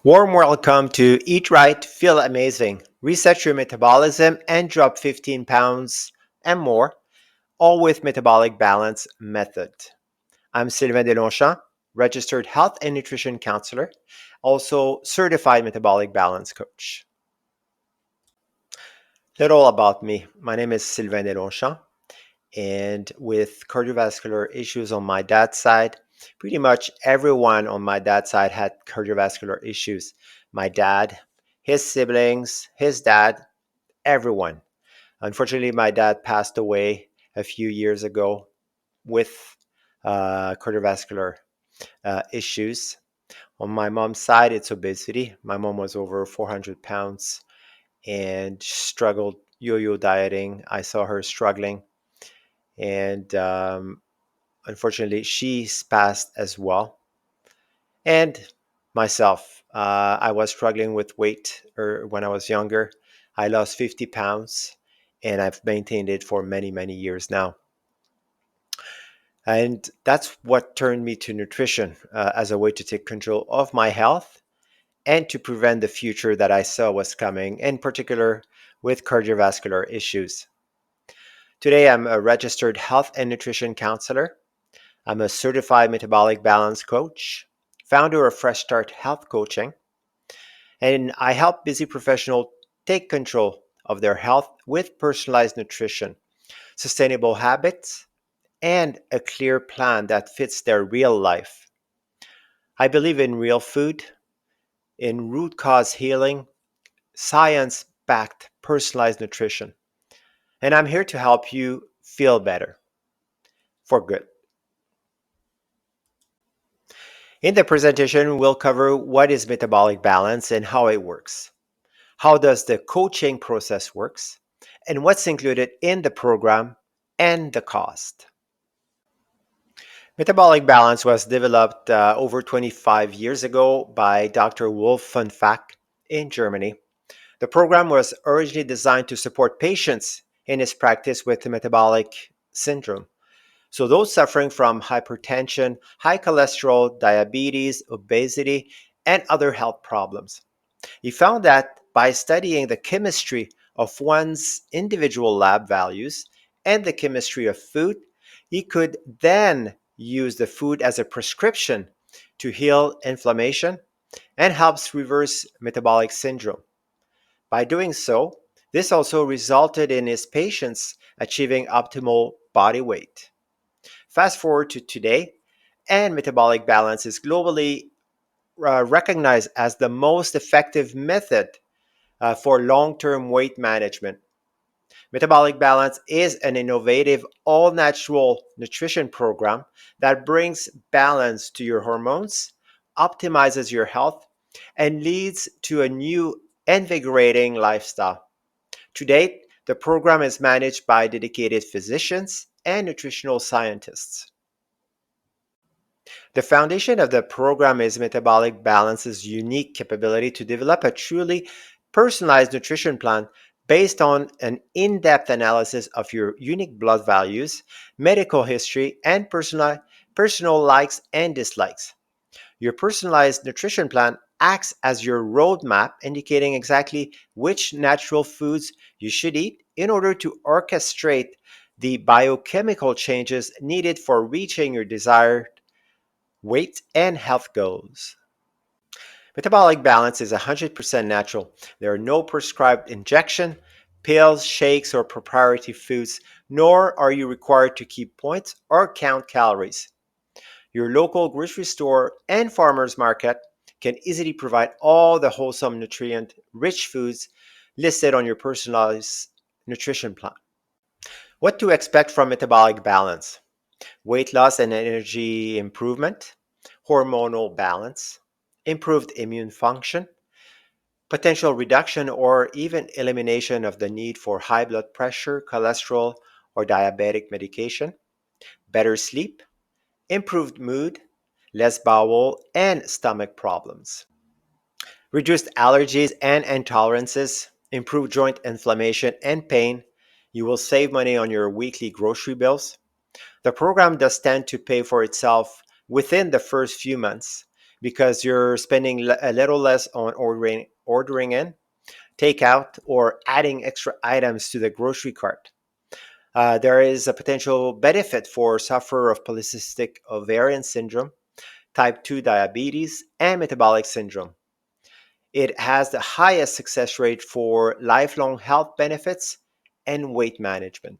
Warm welcome to Eat Right, Feel Amazing. Reset your metabolism and drop 15 pounds and more, all with Metabolic Balance method. I'm Sylvain Delonchamp, registered health and nutrition counselor, also certified metabolic balance coach. Little about me. My name is Sylvain Delonchamp, and with cardiovascular issues on my dad's side, pretty much everyone on my dad's side had cardiovascular issues. My dad, his siblings, his dad, everyone. Unfortunately, my dad passed away a few years ago with cardiovascular issues. On my mom's side, it's obesity. My mom was over 400 pounds and struggled yo-yo dieting. I saw her struggling, and unfortunately, she's passed as well. And myself, I was struggling with weight when I was younger. I lost 50 pounds, and I've maintained it for many, many years now. And that's what turned me to nutrition as a way to take control of my health and to prevent the future that I saw was coming, in particular with cardiovascular issues. Today, I'm a registered health and nutrition counselor. I'm a certified metabolic balance coach, founder of Fresh Start Health Coaching, and I help busy professionals take control of their health with personalized nutrition, sustainable habits, and a clear plan that fits their real life. I believe in real food, in root cause healing, science backed personalized nutrition, and I'm here to help you feel better for good. In the presentation, we'll cover what is metabolic balance and how it works. How does the coaching process works, and what's included in the program and the cost. Metabolic balance was developed over 25 years ago by Dr. Wolf von Fack in Germany. The program was originally designed to support patients in his practice with metabolic syndrome. So those suffering from hypertension, high cholesterol, diabetes, obesity, and other health problems. He found that by studying the chemistry of one's individual lab values and the chemistry of food, he could then use the food as a prescription to heal inflammation and helps reverse metabolic syndrome. By doing so, this also resulted in his patients achieving optimal body weight. Fast forward to today, and metabolic balance is globally recognized as the most effective method for long term weight management. Metabolic Balance is an innovative, all natural nutrition program that brings balance to your hormones, optimizes your health, and leads to a new, invigorating lifestyle. To date, the program is managed by dedicated physicians and nutritional scientists. The foundation of the program is Metabolic Balance's unique capability to develop a truly personalized nutrition plan based on an in depth analysis of your unique blood values, medical history, and personal likes and dislikes. Your personalized nutrition plan acts as your roadmap, indicating exactly which natural foods you should eat in order to orchestrate the biochemical changes needed for reaching your desired weight, and health goals. Metabolic balance is 100% natural. There are no prescribed injection, pills, shakes, or proprietary foods, nor are you required to keep points or count calories. Your local grocery store and farmers market can easily provide all the wholesome nutrient rich foods listed on your personalized nutrition plan. What to expect from metabolic balance? Weight loss and energy improvement, hormonal balance, improved immune function, potential reduction or even elimination of the need for high blood pressure, cholesterol, or diabetic medication, better sleep, improved mood, less bowel and stomach problems, reduced allergies and intolerances, improved joint inflammation and pain. You will save money on your weekly grocery bills. The program does tend to pay for itself within the first few months, because you're spending a little less on ordering in, takeout, or adding extra items to the grocery cart. There is a potential benefit for sufferers of polycystic ovarian syndrome, type 2 diabetes, and metabolic syndrome. It has the highest success rate for lifelong health benefits and weight management.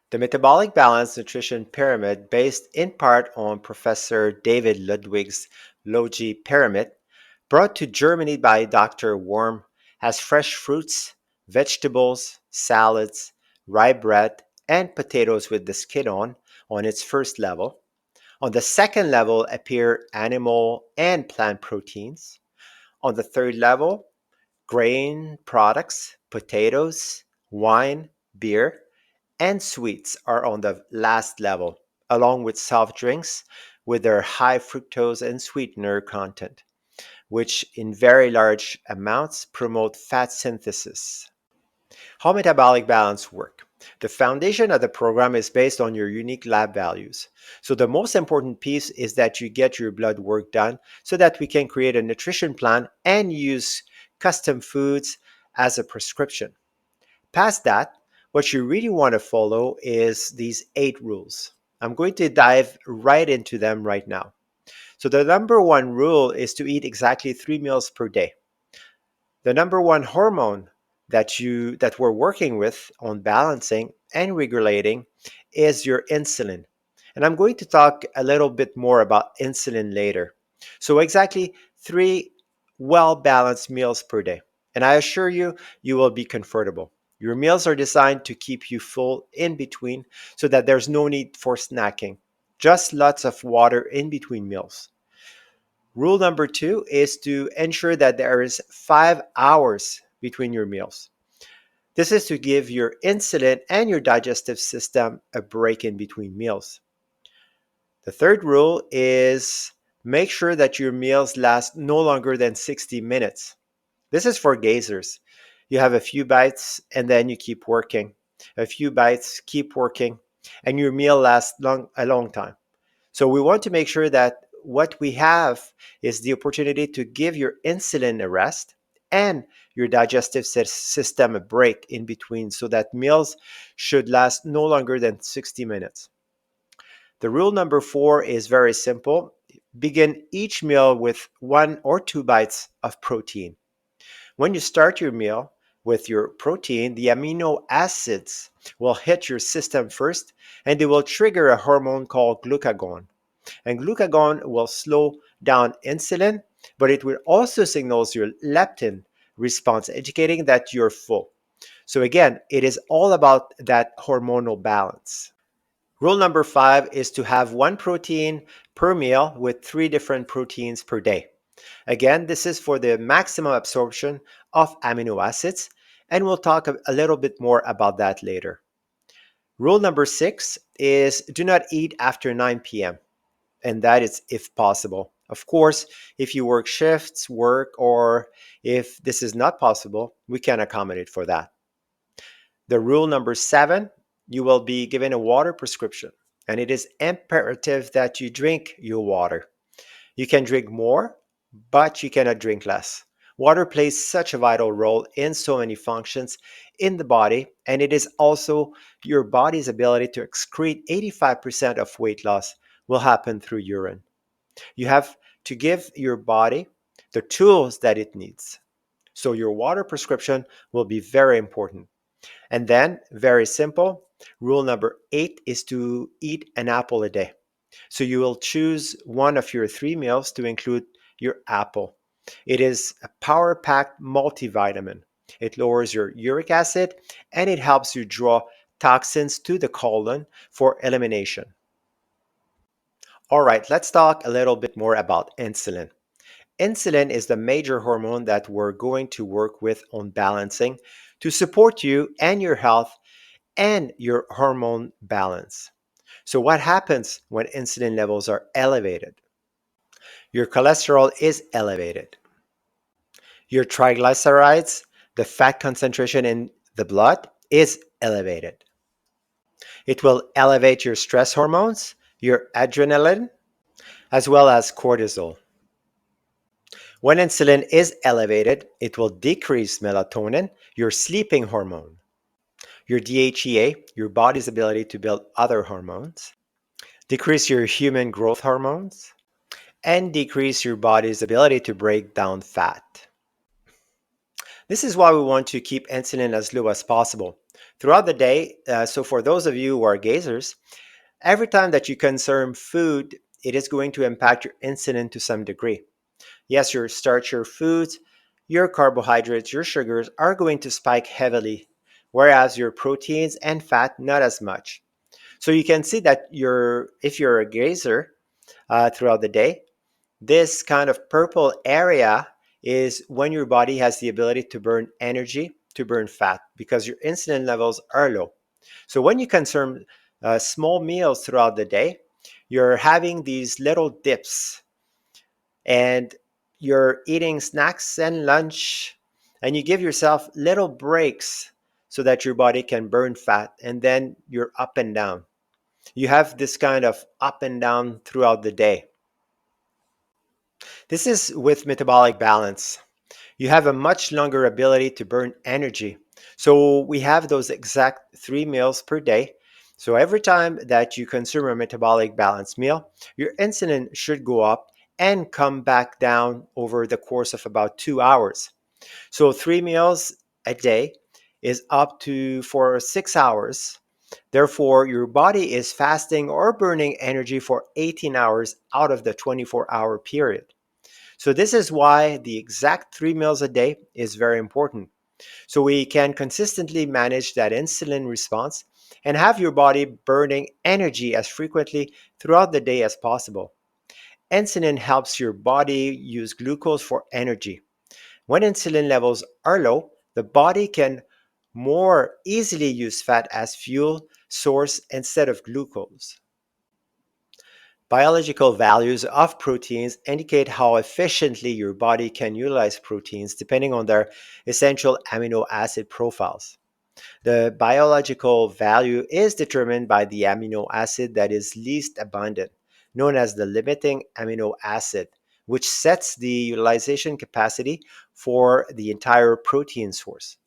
The Metabolic Balance Nutrition Pyramid, based in part on Professor David Ludwig's Logi Pyramid, brought to Germany by Dr. Worm, has fresh fruits, vegetables, salads, rye bread, and potatoes with the skin on its first level. On the second level appear animal and plant proteins. On the third level, grain products, potatoes, wine, beer, and sweets are on the last level, along with soft drinks with their high fructose and sweetener content, which in very large amounts promote fat synthesis. How metabolic balance work? The foundation of the program is based on your unique lab values. So the most important piece is that you get your blood work done so that we can create a nutrition plan and use custom foods as a prescription. Past that, what you really want to follow is these 8 rules. I'm going to dive right into them right now. So the number one rule is to eat exactly 3 meals per day. The number one hormone that we're working with on balancing and regulating is your insulin. And I'm going to talk a little bit more about insulin later. So exactly 3 well-balanced meals per day. And I assure you, you will be comfortable. Your meals are designed to keep you full in between so that there's no need for snacking. Just lots of water in between meals. Rule number 2 is to ensure that there is 5 hours between your meals. This is to give your insulin and your digestive system a break in between meals. The third rule is make sure that your meals last no longer than 60 minutes. This is for gazers. You have a few bites and then you keep working. A few bites, keep working, and your meal lasts a long time. So we want to make sure that what we have is the opportunity to give your insulin a rest and your digestive system a break in between so that meals should last no longer than 60 minutes. The rule number 4 is very simple. Begin each meal with 1 or 2 bites of protein. When you start your meal with your protein, the amino acids will hit your system first and they will trigger a hormone called glucagon. And glucagon will slow down insulin, but it will also signal your leptin response, indicating that you're full. So again, it is all about that hormonal balance. Rule number 5 is to have 1 protein per meal with 3 different proteins per day. Again, this is for the maximum absorption of amino acids, and we'll talk a little bit more about that later. Rule number 6 is do not eat after 9 p.m., and that is if possible. Of course, if you work shifts, or if this is not possible, we can accommodate for that. The rule number 7, you will be given a water prescription, and it is imperative that you drink your water. You can drink more, but you cannot drink less. Water plays such a vital role in so many functions in the body, and it is also your body's ability to excrete 85% of weight loss will happen through urine. You have to give your body the tools that it needs. So your water prescription will be very important. And then, very simple, rule number 8 is to eat an apple a day. So you will choose one of your 3 meals to include your apple. It is a power packed multivitamin. It lowers your uric acid and it helps you draw toxins to the colon for elimination. All right, let's talk a little bit more about insulin. Insulin is the major hormone that we're going to work with on balancing to support you and your health and your hormone balance. So, what happens when insulin levels are elevated? Your cholesterol is elevated. Your triglycerides, the fat concentration in the blood, is elevated. It will elevate your stress hormones, your adrenaline, as well as cortisol. When insulin is elevated, it will decrease melatonin, your sleeping hormone, your DHEA, your body's ability to build other hormones, decrease your human growth hormones, and decrease your body's ability to break down fat. This is why we want to keep insulin as low as possible throughout the day. So, for those of you who are gazers, every time that you consume food, it is going to impact your insulin to some degree. Yes, your starch, your foods, your carbohydrates, your sugars are going to spike heavily, whereas your proteins and fat, not as much. So, you can see that if you're a gazer throughout the day, this kind of purple area is when your body has the ability to burn energy, to burn fat, because your insulin levels are low. So when you consume small meals throughout the day, you're having these little dips and you're eating snacks and lunch, and you give yourself little breaks so that your body can burn fat, and then you're up and down. You have this kind of up and down throughout the day. This is with metabolic balance. You have a much longer ability to burn energy. So we have those exact 3 meals per day. So every time that you consume a metabolic balance meal, your insulin should go up and come back down over the course of about 2 hours. So 3 meals a day is up to for 6 hours. Therefore, your body is fasting or burning energy for 18 hours out of the 24-hour period. So this is why the exact 3 meals a day is very important. So we can consistently manage that insulin response and have your body burning energy as frequently throughout the day as possible. Insulin helps your body use glucose for energy. When insulin levels are low, the body can more easily use fat as fuel source instead of glucose. Biological values of proteins indicate how efficiently your body can utilize proteins depending on their essential amino acid profiles. The biological value is determined by the amino acid that is least abundant, known as the limiting amino acid, which sets the utilization capacity for the entire protein source.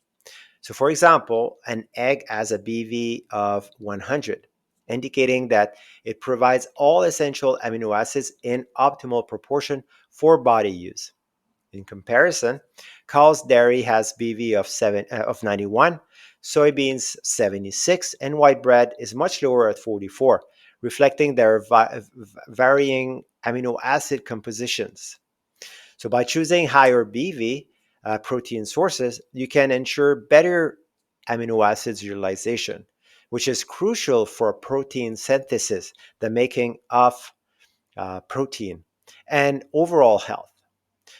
So, for example, an egg has a BV of 100, indicating that it provides all essential amino acids in optimal proportion for body use. In comparison, cow's dairy has BV of 91, soybeans 76, and white bread is much lower at 44, reflecting their varying amino acid compositions. So by choosing higher BV protein sources, you can ensure better amino acids utilization, which is crucial for protein synthesis, the making of protein, and overall health.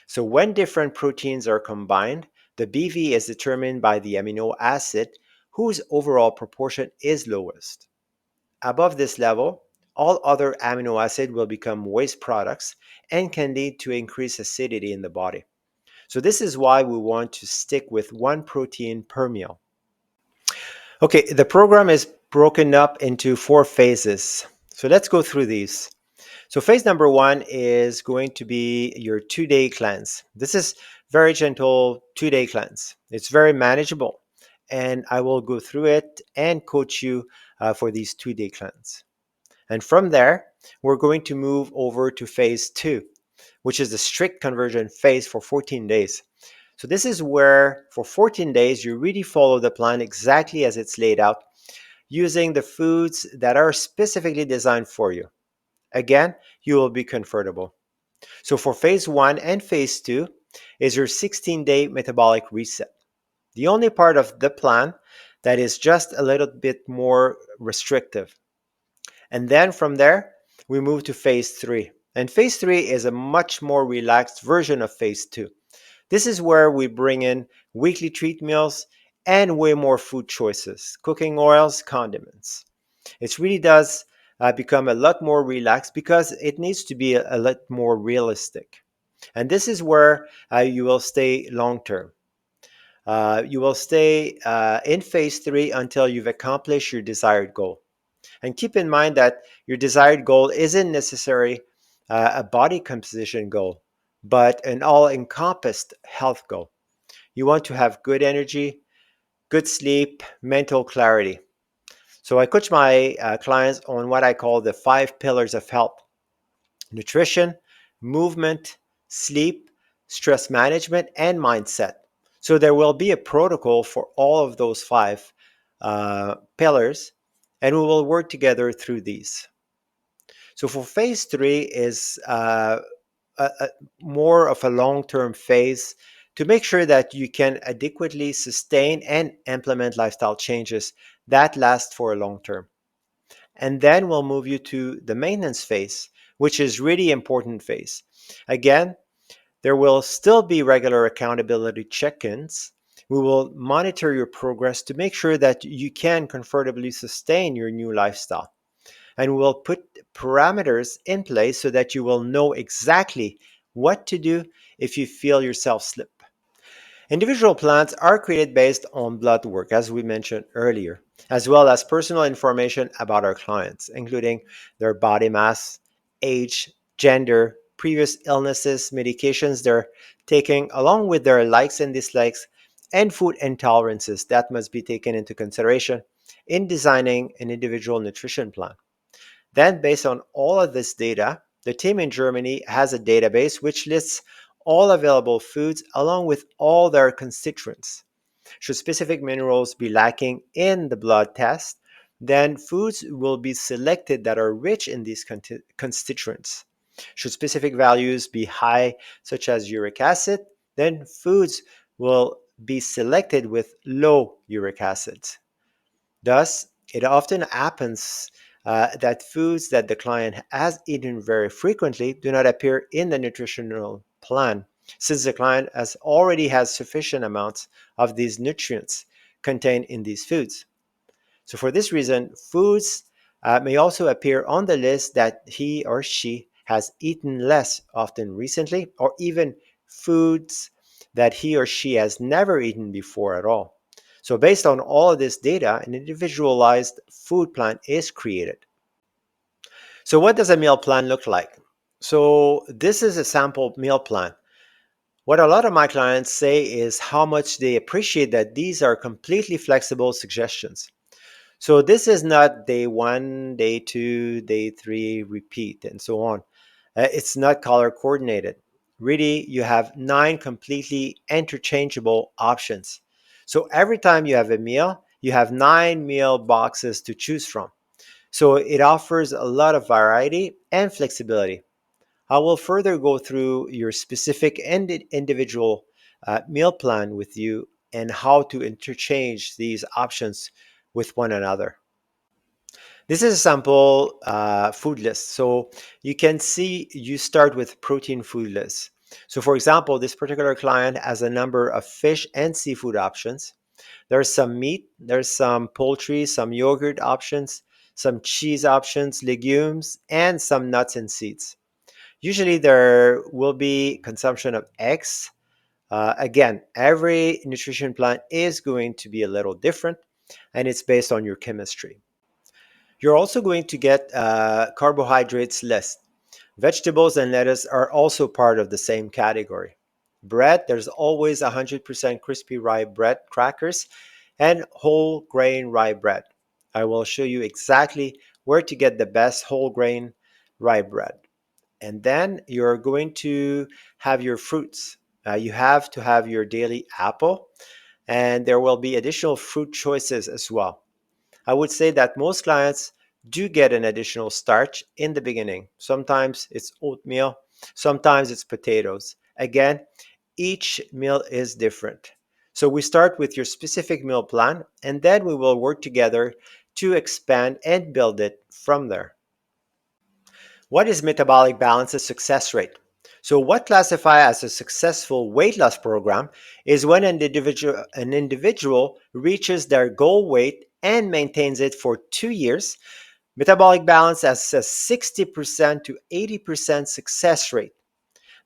So when different proteins are combined, the BV is determined by the amino acid whose overall proportion is lowest. Above this level, all other amino acid will become waste products and can lead to increased acidity in the body. So this is why we want to stick with one protein per meal. Okay, the program is broken up into 4 phases. So let's go through these. So phase number one is going to be your 2-day cleanse. This is very gentle 2-day cleanse. It's very manageable, and I will go through it and coach you for these 2-day cleanse. And from there, we're going to move over to phase two, which is the strict conversion phase for 14 days. So this is where for 14 days, you really follow the plan exactly as it's laid out, using the foods that are specifically designed for you. Again, you will be comfortable. So for phase one and phase two is your 16-day metabolic reset. The only part of the plan that is just a little bit more restrictive. And then from there, we move to phase three. And phase three is a much more relaxed version of phase two. This is where we bring in weekly treat meals and way more food choices, cooking oils, condiments. It really does become a lot more relaxed because it needs to be a lot more realistic. And this is where you will stay long term. You will stay in phase three until you've accomplished your desired goal. And keep in mind that your desired goal isn't necessarily a body composition goal. but an all encompassed health goal. You want to have good energy, good sleep, mental clarity. So I coach my clients on what I call the 5 pillars of health: nutrition, movement, sleep, stress management, and mindset. So there will be a protocol for all of those 5 pillars, and we will work together through these. So for phase three is a more of a long-term phase to make sure that you can adequately sustain and implement lifestyle changes that last for a long term. And then we'll move you to the maintenance phase, which is really important phase. Again, there will still be regular accountability check-ins. We will monitor your progress to make sure that you can comfortably sustain your new lifestyle. And we'll put parameters in place so that you will know exactly what to do if you feel yourself slip. Individual plans are created based on blood work, as we mentioned earlier, as well as personal information about our clients, including their body mass, age, gender, previous illnesses, medications they're taking, along with their likes and dislikes, and food intolerances that must be taken into consideration in designing an individual nutrition plan. Then, based on all of this data, the team in Germany has a database which lists all available foods along with all their constituents. Should specific minerals be lacking in the blood test, then foods will be selected that are rich in these constituents. Should specific values be high, such as uric acid, then foods will be selected with low uric acids. Thus, it often happens that foods that the client has eaten very frequently do not appear in the nutritional plan, since the client has sufficient amounts of these nutrients contained in these foods. So, for this reason, foods may also appear on the list that he or she has eaten less often recently, or even foods that he or she has never eaten before at all. So, based on all of this data, an individualized food plan is created. So, what does a meal plan look like? So, this is a sample meal plan. What a lot of my clients say is how much they appreciate that these are completely flexible suggestions. So this is not day one, day two, day three, repeat, and so on. It's not color coordinated. Really, you have 9 completely interchangeable options. So every time you have a meal, you have 9 meal boxes to choose from. So it offers a lot of variety and flexibility. I will further go through your specific and individual meal plan with you and how to interchange these options with one another. This is a sample food list. So you can see you start with protein food list. So for example, this particular client has a number of fish and seafood options. There's some meat, there's some poultry, some yogurt options, some cheese options, legumes, and some nuts and seeds. Usually there will be consumption of eggs. Again, every nutrition plan is going to be a little different and it's based on your chemistry. You're also going to get carbohydrates list. Vegetables and lettuce are also part of the same category. Bread, there's always 100% crispy rye bread crackers and whole grain rye bread. I will show you exactly where to get the best whole grain rye bread. And then you're going to have your fruits. You have to have your daily apple, and there will be additional fruit choices as well. I would say that most clients do get an additional starch in the beginning. Sometimes it's oatmeal, sometimes it's potatoes. Again, each meal is different. So we start with your specific meal plan, and then we will work together to expand and build it from there. What is metabolic balance's success rate? So, what classifies as a successful weight loss program is when an individual reaches their goal weight and maintains it for 2 years. Metabolic balance has a 60% to 80% success rate.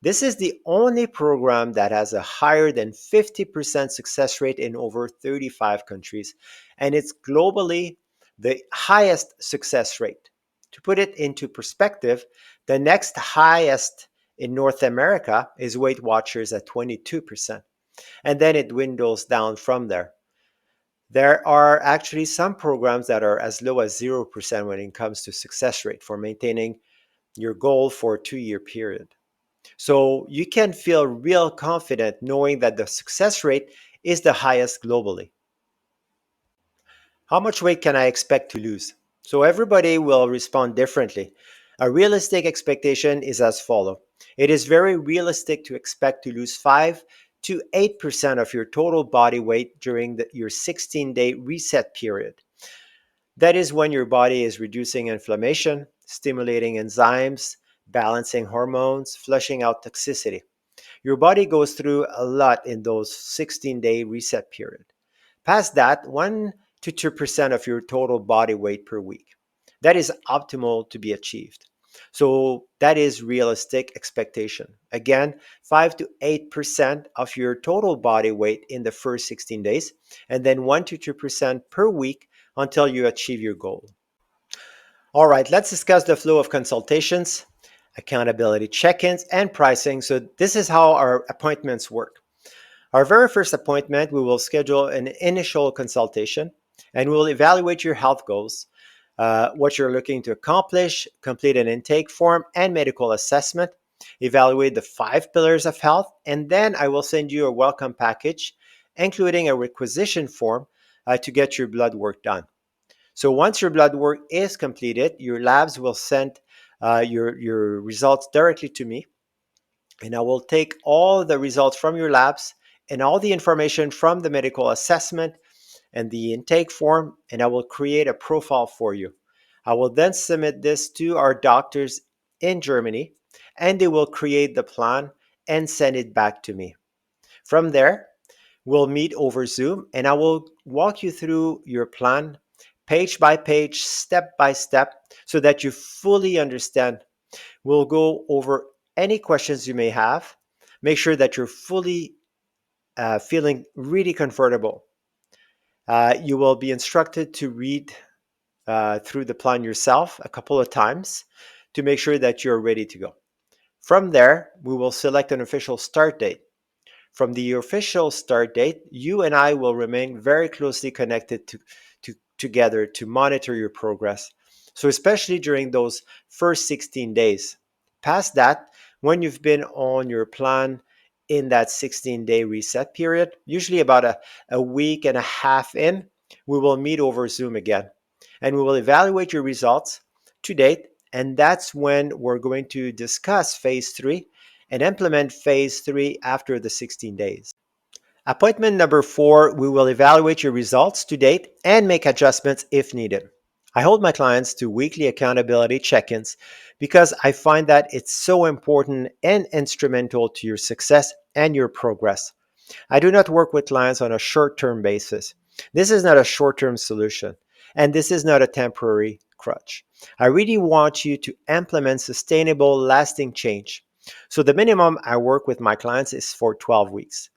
This is the only program that has a higher than 50% success rate in over 35 countries, and it's globally the highest success rate. To put it into perspective, the next highest In North America is Weight Watchers at 22%. And then it dwindles down from there. There are actually some programs that are as low as 0% when it comes to success rate for maintaining your goal for a 2 year period. So you can feel real confident knowing that the success rate is the highest globally. How much weight can I expect to lose? So everybody will respond differently. A realistic expectation is as follows. It is very realistic to expect to lose 5 to 8% of your total body weight during your 16-day reset period. That is when your body is reducing inflammation, stimulating enzymes, balancing hormones, flushing out toxicity. Your body goes through a lot in those 16-day reset period. Past that, 1 to 2% of your total body weight per week. That is optimal to be achieved. So that is realistic expectation. Again, 5 to 8% of your total body weight in the first 16 days, and then 1 to 2% per week until you achieve your goal. All right, let's discuss the flow of consultations, accountability check-ins, and pricing. So this is how our appointments work. Our very first appointment, we will schedule an initial consultation and we'll evaluate your health goals, what you're looking to accomplish, complete an intake form and medical assessment, evaluate the 5 pillars of health, and then I will send you a welcome package, including a requisition form to get your blood work done. So once your blood work is completed, your labs will send your results directly to me, and I will take all the results from your labs and all the information from the medical assessment and the intake form, and I will create a profile for you. I will then submit this to our doctors in Germany, and they will create the plan and send it back to me. From there, we'll meet over Zoom, and I will walk you through your plan page by page, step by step, so that you fully understand. We'll go over any questions you may have. Make sure that you're fully feeling really comfortable. You will be instructed to read through the plan yourself a couple of times to make sure that you're ready to go. From there, we will select an official start date. From the official start date, you and I will remain very closely connected together to monitor your progress. So, especially during those first 16 days. Past that, when you've been on your plan in that 16-day reset period, usually about a week and a half in, we will meet over Zoom again and we will evaluate your results to date. And that's when we're going to discuss phase three and implement phase three after the 16 days. Appointment number 4, we will evaluate your results to date and make adjustments if needed. I hold my clients to weekly accountability check-ins because I find that it's so important and instrumental to your success and your progress. I do not work with clients on a short-term basis. This is not a short-term solution, and this is not a temporary crutch. I really want you to implement sustainable, lasting change. So the minimum I work with my clients is for 12 weeks.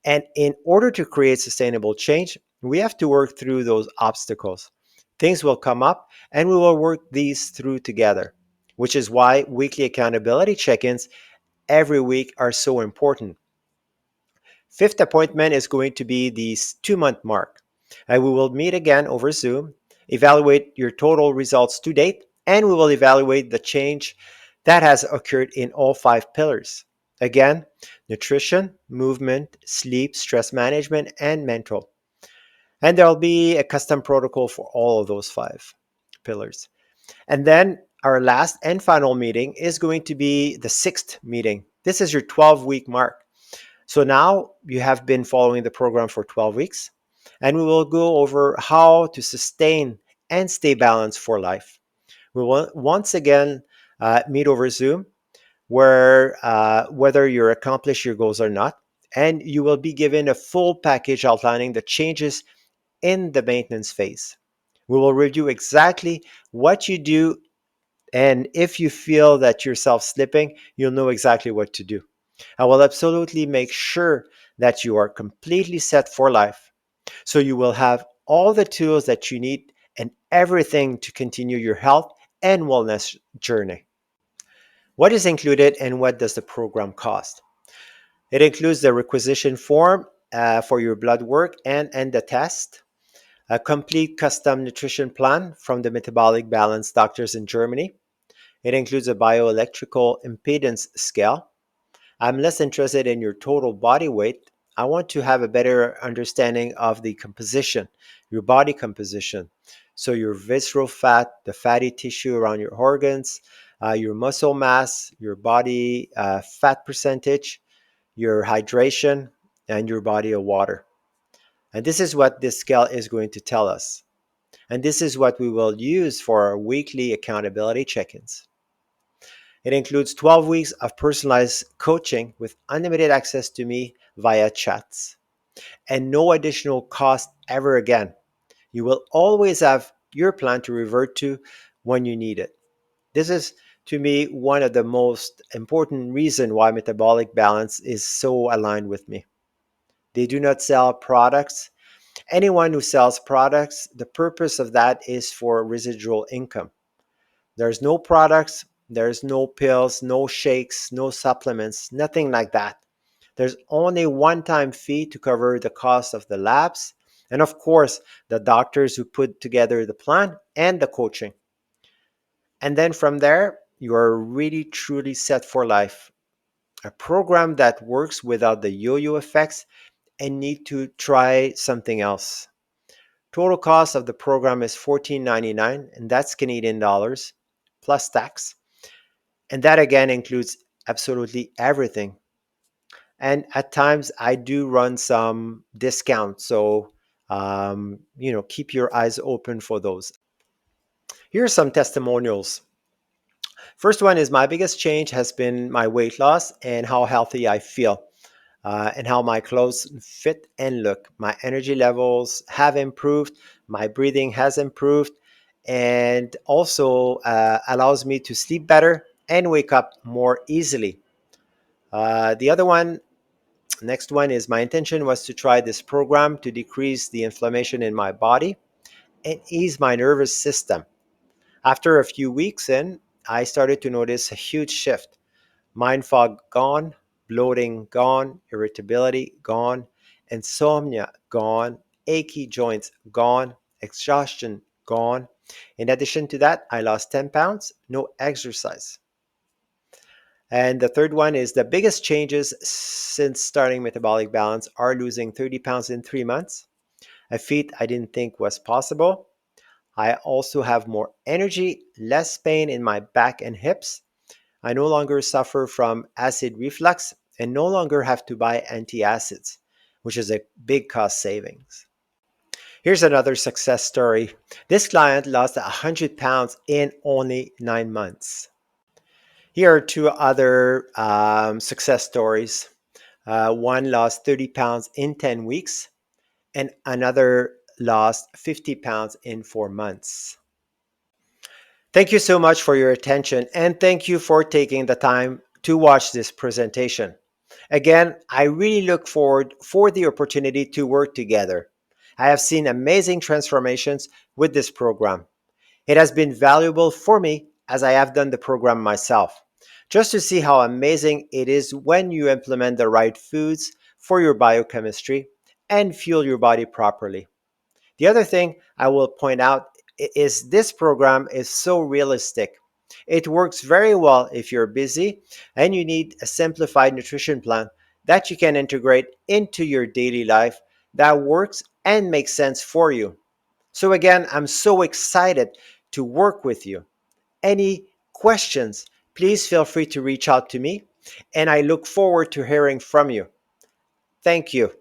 And in order to create sustainable change, we have to work through those obstacles. Things will come up and we will work these through together, which is why weekly accountability check-ins every week are so important. Fifth appointment is going to be the 2-month mark. And we will meet again over Zoom, evaluate your total results to date, and we will evaluate the change that has occurred in all 5 pillars. Again, nutrition, movement, sleep, stress management, and mental. And there'll be a custom protocol for all of those 5 pillars. And then our last and final meeting is going to be the 6th meeting. This is your 12-week mark. So now you have been following the program for 12 weeks, and we will go over how to sustain and stay balanced for life. We will once again meet over Zoom, where whether you accomplish your goals or not, and you will be given a full package outlining the changes in the maintenance phase. We will review exactly what you do, and if you feel that yourself slipping, you'll know exactly what to do. I will absolutely make sure that you are completely set for life. So you will have all the tools that you need and everything to continue your health and wellness journey. What is included and what does the program cost? It includes the requisition form for your blood work and the test, a complete custom nutrition plan from the Metabolic Balance doctors in Germany. It includes a bioelectrical impedance scale. I'm less interested in your total body weight. I want to have a better understanding of the composition, your body composition. So, your visceral fat, the fatty tissue around your organs, your muscle mass, your body fat percentage, your hydration, and your body of water. And this is what this scale is going to tell us. And this is what we will use for our weekly accountability check ins. It includes 12 weeks of personalized coaching with unlimited access to me via chats and no additional cost ever again. You will always have your plan to revert to when you need it. This is, to me, one of the most important reasons why Metabolic Balance is so aligned with me. They do not sell products. Anyone who sells products, the purpose of that is for residual income. There's no products, there's no pills, no shakes, no supplements, nothing like that. There's only one-time fee to cover the cost of the labs and of course the doctors who put together the plan and the coaching. And then from there, you are really truly set for life. A program that works without the yo-yo effects and need to try something else. Total cost of the program is $14.99, and that's Canadian dollars plus tax. And that again includes absolutely everything. And at times I do run some discounts. So, keep your eyes open for those. Here are some testimonials. First one is my biggest change has been my weight loss and how healthy I feel. And how my clothes fit and look. My energy levels have improved, my breathing has improved, and also allows me to sleep better and wake up more easily. The other one, next one is my intention was to try this program to decrease the inflammation in my body and ease my nervous system. After a few weeks in, I started to notice a huge shift. Mind fog gone, bloating gone, irritability gone, insomnia gone, achy joints gone, exhaustion gone. In addition to that, I lost 10 pounds, no exercise. And the third one is the biggest changes since starting Metabolic Balance are losing 30 pounds in 3 months, a feat I didn't think was possible. I also have more energy, less pain in my back and hips. I no longer suffer from acid reflux and no longer have to buy antacids, which is a big cost savings. Here's another success story. This client lost 100 pounds in only 9 months. Here are two other success stories. One lost 30 pounds in 10 weeks, and another lost 50 pounds in 4 months. Thank you so much for your attention, and thank you for taking the time to watch this presentation. Again, I really look forward for the opportunity to work together. I have seen amazing transformations with this program. It has been valuable for me as I have done the program myself, just to see how amazing it is when you implement the right foods for your biochemistry and fuel your body properly. The other thing I will point out is this program is so realistic. It works very well if you're busy and you need a simplified nutrition plan that you can integrate into your daily life that works and makes sense for you. So, again, I'm so excited to work with you. Any questions, please feel free to reach out to me, and I look forward to hearing from you. Thank you.